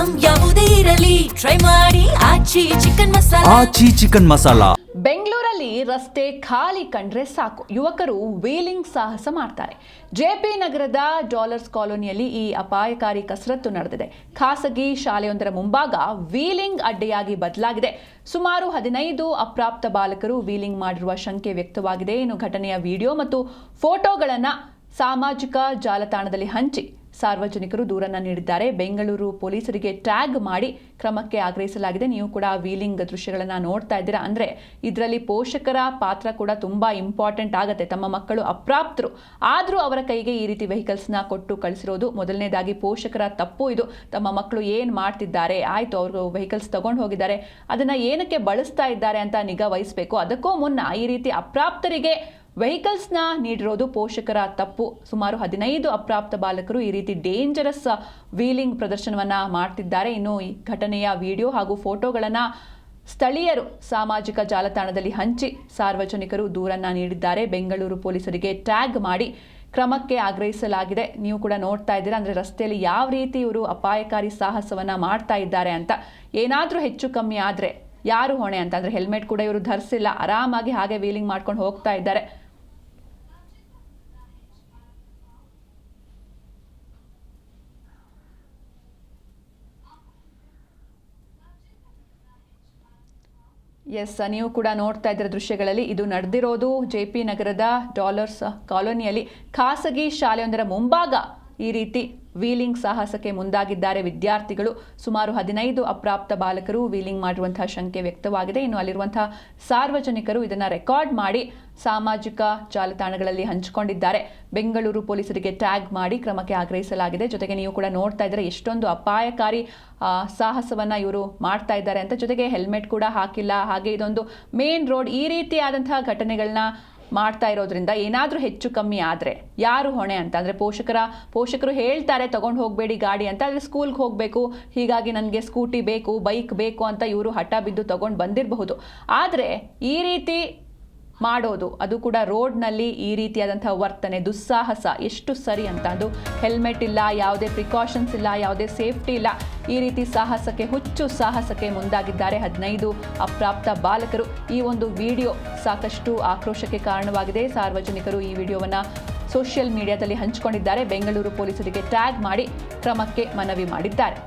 Item ಯಾವುದೇ ಇರಲಿ try ಮಾಡಿ ಆಚಿ ಚಿಕನ್ ಮಸಾಲಾ. ಆಚಿ ಚಿಕನ್ ಮಸಾಲಾ. ಬೆಂಗಳೂರಲ್ಲಿ ರಸ್ತೆ ಖಾಲಿ ಕಂಡ್ರೆ ಸಾಕು, ಯುವಕರು ವೀಲಿಂಗ್ ಸಾಹಸ ಮಾಡ್ತಾರೆ. ಜೆಪಿ ನಗರದ ಡಾಲರ್ಸ್ ಕಾಲೋನಿಯಲ್ಲಿ ಈ ಅಪಾಯಕಾರಿ ಕಸರತ್ತು ನಡೆದಿದೆ. ಖಾಸಗಿ ಶಾಲೆಯೊಂದರ ಮುಂಭಾಗ ವೀಲಿಂಗ್ ಅಡ್ಡೆಯಾಗಿ ಬದಲಾಗಿದೆ. ಸುಮಾರು 15 ಅಪ್ರಾಪ್ತ ಬಾಲಕರು ವೀಲಿಂಗ್ ಮಾಡಿರುವ ಶಂಕೆ ವ್ಯಕ್ತವಾಗಿದೆ. ಇನ್ನು ಘಟನೆಯ ವಿಡಿಯೋ ಮತ್ತು ಫೋಟೋಗಳನ್ನು ಸಾಮಾಜಿಕ ಜಾಲತಾಣದಲ್ಲಿ ಹಂಚಿ ಸಾರ್ವಜನಿಕರು ದೂರನ್ನು ನೀಡಿದ್ದಾರೆ. ಬೆಂಗಳೂರು ಪೊಲೀಸರಿಗೆ ಟ್ಯಾಗ್ ಮಾಡಿ ಕ್ರಮಕ್ಕೆ ಆಗ್ರಹಿಸಲಾಗಿದೆ. ನೀವು ಕೂಡ ವೀಲಿಂಗ್ ದೃಶ್ಯಗಳನ್ನು ನೋಡ್ತಾ ಇದ್ದೀರಾ. ಅಂದರೆ ಇದರಲ್ಲಿ ಪೋಷಕರ ಪಾತ್ರ ಕೂಡ ತುಂಬ ಇಂಪಾರ್ಟೆಂಟ್ ಆಗುತ್ತೆ. ತಮ್ಮ ಮಕ್ಕಳು ಅಪ್ರಾಪ್ತರು ಆದರೂ ಅವರ ಕೈಗೆ ಈ ರೀತಿ ವೆಹಿಕಲ್ಸ್ನ ಕೊಟ್ಟು ಕಳಿಸಿರೋದು ಮೊದಲನೇದಾಗಿ ಪೋಷಕರ ತಪ್ಪು. ಇದು ತಮ್ಮ ಮಕ್ಕಳು ಏನು ಮಾಡ್ತಿದ್ದಾರೆ, ಆಯಿತು ಅವರು ವೆಹಿಕಲ್ಸ್ ತಗೊಂಡು ಹೋಗಿದ್ದಾರೆ, ಅದನ್ನು ಏನಕ್ಕೆ ಬಳಸ್ತಾ ಇದ್ದಾರೆ ಅಂತ ನಿಗಾ ವಹಿಸಬೇಕು. ಅದಕ್ಕೂ ಮುನ್ನ ಈ ರೀತಿ ಅಪ್ರಾಪ್ತರಿಗೆ ವೆಹಿಕಲ್ಸ್ನ ನೀಡಿರೋದು ಪೋಷಕರ ತಪ್ಪು. ಸುಮಾರು 15 ಅಪ್ರಾಪ್ತ ಬಾಲಕರು ಈ ರೀತಿ ಡೇಂಜರಸ್ ವೀಲಿಂಗ್ ಪ್ರದರ್ಶನವನ್ನು ಮಾಡ್ತಿದ್ದಾರೆ. ಇನ್ನು ಈ ಘಟನೆಯ ವಿಡಿಯೋ ಹಾಗೂ ಫೋಟೋಗಳನ್ನು ಸ್ಥಳೀಯರು ಸಾಮಾಜಿಕ ಜಾಲತಾಣದಲ್ಲಿ ಹಂಚಿ ಸಾರ್ವಜನಿಕರು ದೂರನ್ನು ನೀಡಿದ್ದಾರೆ. ಬೆಂಗಳೂರು ಪೊಲೀಸರಿಗೆ ಟ್ಯಾಗ್ ಮಾಡಿ ಕ್ರಮಕ್ಕೆ ಆಗ್ರಹಿಸಲಾಗಿದೆ. ನೀವು ಕೂಡ ನೋಡ್ತಾ ಇದ್ದೀರಾ, ಅಂದರೆ ರಸ್ತೆಯಲ್ಲಿ ಯಾವ ರೀತಿ ಇವರು ಅಪಾಯಕಾರಿ ಸಾಹಸವನ್ನು ಮಾಡ್ತಾ ಇದ್ದಾರೆ ಅಂತ. ಏನಾದರೂ ಹೆಚ್ಚು ಕಮ್ಮಿ ಆದರೆ ಯಾರು ಹೊಣೆ ಅಂತ. ಅಂದರೆ ಹೆಲ್ಮೆಟ್ ಕೂಡ ಇವರು ಧರಿಸಿಲ್ಲ, ಆರಾಮಾಗಿ ಹಾಗೆ ವೀಲಿಂಗ್ ಮಾಡ್ಕೊಂಡು ಹೋಗ್ತಾ ಇದ್ದಾರೆ. ಎಸ್, ನೀವು ಕೂಡ ನೋಡ್ತಾ ಇದ್ದೀರ ದೃಶ್ಯಗಳಲ್ಲಿ. ಇದು ನಡೆದಿರೋದು ಜೆಪಿ ನಗರದ ಡಾಲರ್ಸ್ ಕಾಲೋನಿಯಲ್ಲಿ ಖಾಸಗಿ ಶಾಲೆಯೊಂದರ ಮುಂಭಾಗ ಈ ರೀತಿ ವೀಲಿಂಗ್ ಸಾಹಸಕ್ಕೆ ಮುಂದಾಗಿದ್ದಾರೆ ವಿದ್ಯಾರ್ಥಿಗಳು. ಸುಮಾರು 15 ಅಪ್ರಾಪ್ತ ಬಾಲಕರು ವೀಲಿಂಗ್ ಮಾಡಿರುವಂತಹ ಶಂಕೆ ವ್ಯಕ್ತವಾಗಿದೆ. ಇನ್ನು ಅಲ್ಲಿರುವಂತಹ ಸಾರ್ವಜನಿಕರು ಇದನ್ನು ರೆಕಾರ್ಡ್ ಮಾಡಿ ಸಾಮಾಜಿಕ ಜಾಲತಾಣಗಳಲ್ಲಿ ಹಂಚಿಕೊಂಡಿದ್ದಾರೆ. ಬೆಂಗಳೂರು ಪೊಲೀಸರಿಗೆ ಟ್ಯಾಗ್ ಮಾಡಿ ಕ್ರಮಕ್ಕೆ ಆಗ್ರಹಿಸಲಾಗಿದೆ. ಜೊತೆಗೆ ನೀವು ಕೂಡ ನೋಡ್ತಾ ಇದ್ದಾರೆ ಎಷ್ಟೊಂದು ಅಪಾಯಕಾರಿ ಸಾಹಸವನ್ನು ಇವರು ಮಾಡ್ತಾ ಇದ್ದಾರೆ ಅಂತ. ಜೊತೆಗೆ ಹೆಲ್ಮೆಟ್ ಕೂಡ ಹಾಕಿಲ್ಲ. ಹಾಗೆ ಇದೊಂದು ಮೇನ್ ರೋಡ್. ಈ ರೀತಿಯಾದಂತಹ ಘಟನೆಗಳನ್ನ ಮಾಡ್ತಾ ಇರೋದ್ರಿಂದ ಏನಾದರೂ ಹೆಚ್ಚು ಕಮ್ಮಿ ಆದರೆ ಯಾರು ಹೊಣೆ ಅಂತ. ಅಂದರೆ ಪೋಷಕರು ಹೇಳ್ತಾರೆ ತಗೊಂಡು ಹೋಗಬೇಡಿ ಗಾಡಿ ಅಂತ, ಆದರೆ ಸ್ಕೂಲ್ಗೆ ಹೋಗಬೇಕು, ಹೀಗಾಗಿ ನನಗೆ ಸ್ಕೂಟಿ ಬೇಕು, ಬೈಕ್ ಬೇಕು ಅಂತ ಇವರು ಹಠ ಬಿದ್ದು ತಗೊಂಡು ಬಂದಿರಬಹುದು. ಆದರೆ ಈ ರೀತಿ ಮಾಡೋದು, ಅದು ಕೂಡ ರೋಡ್ನಲ್ಲಿ ಈ ರೀತಿಯಾದಂಥ ವರ್ತನೆ, ದುಸ್ಸಾಹಸ ಎಷ್ಟು ಸರಿ ಅಂತ. ಅದು ಹೆಲ್ಮೆಟ್ ಇಲ್ಲ, ಯಾವುದೇ ಪ್ರಿಕಾಷನ್ಸ್ ಇಲ್ಲ, ಯಾವುದೇ ಸೇಫ್ಟಿ ಇಲ್ಲ. ಈ ರೀತಿ ಹುಚ್ಚು ಸಾಹಸಕ್ಕೆ ಮುಂದಾಗಿದ್ದಾರೆ 15 ಅಪ್ರಾಪ್ತ ಬಾಲಕರು. ಈ ಒಂದು ವಿಡಿಯೋ ಸಾಕಷ್ಟು ಆಕ್ರೋಶಕ್ಕೆ ಕಾರಣವಾಗಿದೆ. ಸಾರ್ವಜನಿಕರು ಈ ವಿಡಿಯೋವನ್ನು ಸೋಷಿಯಲ್ ಮೀಡಿಯಾದಲ್ಲಿ ಹಂಚಿಕೊಂಡಿದ್ದಾರೆ. ಬೆಂಗಳೂರು ಪೊಲೀಸರಿಗೆ ಟ್ಯಾಗ್ ಮಾಡಿ ಕ್ರಮಕ್ಕೆ ಮನವಿ ಮಾಡಿದ್ದಾರೆ.